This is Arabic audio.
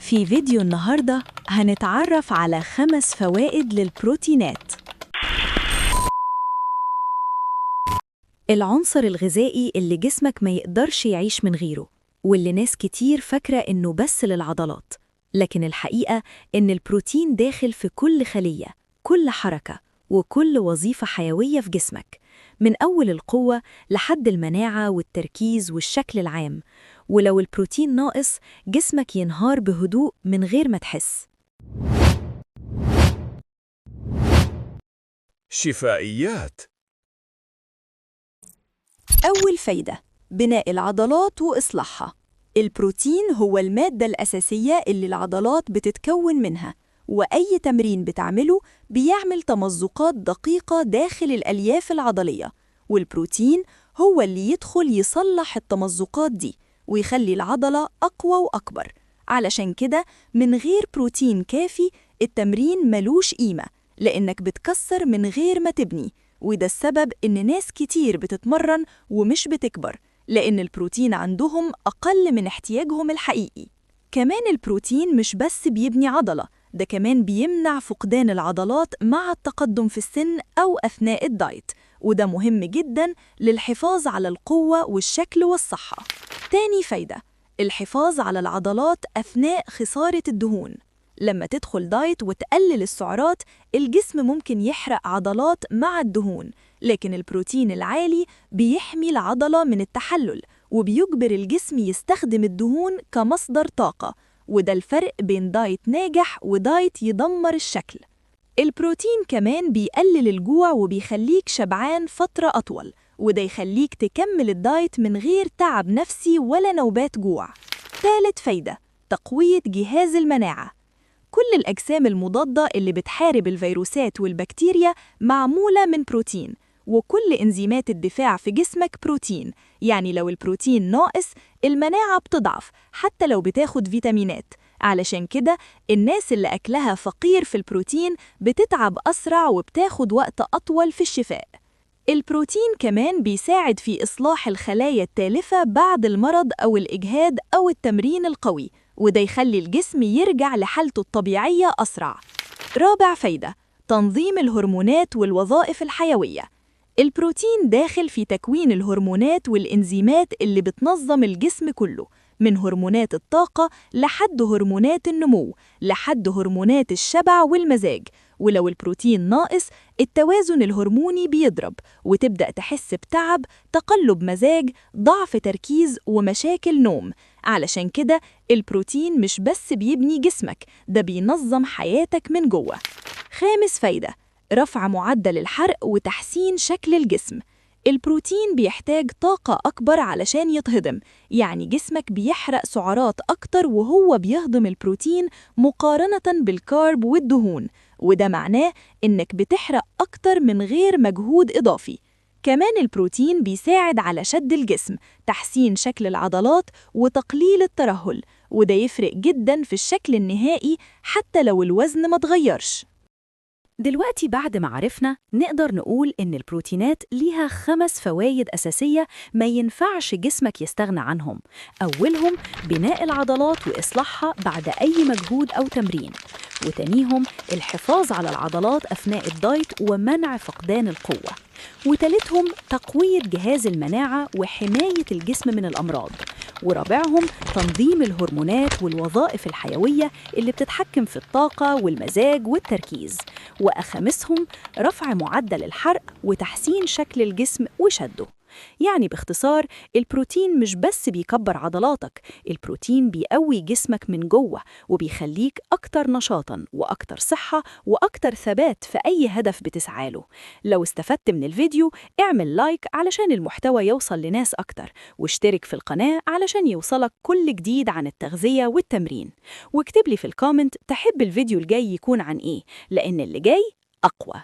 في فيديو النهاردة هنتعرف على 5 فوائد للبروتينات. العنصر الغذائي اللي جسمك ما يقدرش يعيش من غيره، واللي ناس كتير فاكرة إنه بس للعضلات، لكن الحقيقة إن البروتين داخل في كل خلية، كل حركة، وكل وظيفة حيوية في جسمك، من أول القوة لحد المناعة والتركيز والشكل العام. ولو البروتين ناقص، جسمك ينهار بهدوء من غير ما تحس. شفائيات. أول فايدة: بناء العضلات وإصلاحها. البروتين هو المادة الأساسية اللي العضلات بتتكون منها، وأي تمرين بتعمله بيعمل تمزقات دقيقة داخل الألياف العضلية، والبروتين هو اللي يدخل يصلح التمزقات دي ويخلي العضلة أقوى وأكبر. علشان كده من غير بروتين كافي التمرين ملوش قيمة، لأنك بتكسر من غير ما تبني، وده السبب إن ناس كتير بتتمرن ومش بتكبر، لأن البروتين عندهم أقل من احتياجهم الحقيقي. كمان البروتين مش بس بيبني عضلة، ده كمان بيمنع فقدان العضلات مع التقدم في السن أو أثناء الدايت، وده مهم جداً للحفاظ على القوة والشكل والصحة. تاني فايدة: الحفاظ على العضلات أثناء خسارة الدهون. لما تدخل دايت وتقلل السعرات، الجسم ممكن يحرق عضلات مع الدهون، لكن البروتين العالي بيحمي العضلة من التحلل وبيجبر الجسم يستخدم الدهون كمصدر طاقة، وده الفرق بين دايت ناجح ودايت يدمر الشكل. البروتين كمان بيقلل الجوع وبيخليك شبعان فترة أطول، وده يخليك تكمل الدايت من غير تعب نفسي ولا نوبات جوع. ثالث فايدة: تقوية جهاز المناعة. كل الأجسام المضادة اللي بتحارب الفيروسات والبكتيريا معمولة من بروتين، وكل إنزيمات الدفاع في جسمك بروتين، يعني لو البروتين ناقص المناعة بتضعف حتى لو بتاخد فيتامينات. علشان كده الناس اللي أكلها فقير في البروتين بتتعب أسرع وبتاخد وقت أطول في الشفاء. البروتين كمان بيساعد في إصلاح الخلايا التالفة بعد المرض أو الإجهاد أو التمرين القوي، وده يخلي الجسم يرجع لحالته الطبيعية أسرع. رابع فايدة: تنظيم الهرمونات والوظائف الحيوية. البروتين داخل في تكوين الهرمونات والإنزيمات اللي بتنظم الجسم كله، من هرمونات الطاقة لحد هرمونات النمو لحد هرمونات الشبع والمزاج. ولو البروتين ناقص التوازن الهرموني بيضرب، وتبدأ تحس بتعب، تقلب مزاج، ضعف تركيز ومشاكل نوم. علشان كده البروتين مش بس بيبني جسمك، ده بينظم حياتك من جوه. خامس فايدة: رفع معدل الحرق وتحسين شكل الجسم. البروتين بيحتاج طاقة أكبر علشان يتهضم، يعني جسمك بيحرق سعرات أكتر وهو بيهضم البروتين مقارنة بالكارب والدهون، وده معناه إنك بتحرق أكتر من غير مجهود إضافي. كمان البروتين بيساعد على شد الجسم، تحسين شكل العضلات وتقليل الترهل، وده يفرق جداً في الشكل النهائي حتى لو الوزن ما تغيرش. دلوقتي بعد ما عرفنا نقدر نقول إن البروتينات ليها 5 فوايد أساسية ما ينفعش جسمك يستغنى عنهم. أولهم بناء العضلات وإصلاحها بعد أي مجهود أو تمرين، وتانيهم الحفاظ على العضلات أثناء الدايت ومنع فقدان القوة، وتالتهم تقوية جهاز المناعة وحماية الجسم من الأمراض، ورابعهم تنظيم الهرمونات والوظائف الحيوية اللي بتتحكم في الطاقة والمزاج والتركيز، وأخامسهم رفع معدل الحرق وتحسين شكل الجسم وشده. يعني باختصار البروتين مش بس بيكبر عضلاتك، البروتين بيقوي جسمك من جوه وبيخليك أكتر نشاطاً وأكتر صحة وأكتر ثبات في أي هدف بتسعاله. لو استفدت من الفيديو اعمل لايك علشان المحتوى يوصل لناس أكتر، واشترك في القناة علشان يوصلك كل جديد عن التغذية والتمرين، واكتب لي في الكومنت تحب الفيديو الجاي يكون عن إيه، لأن اللي جاي أقوى.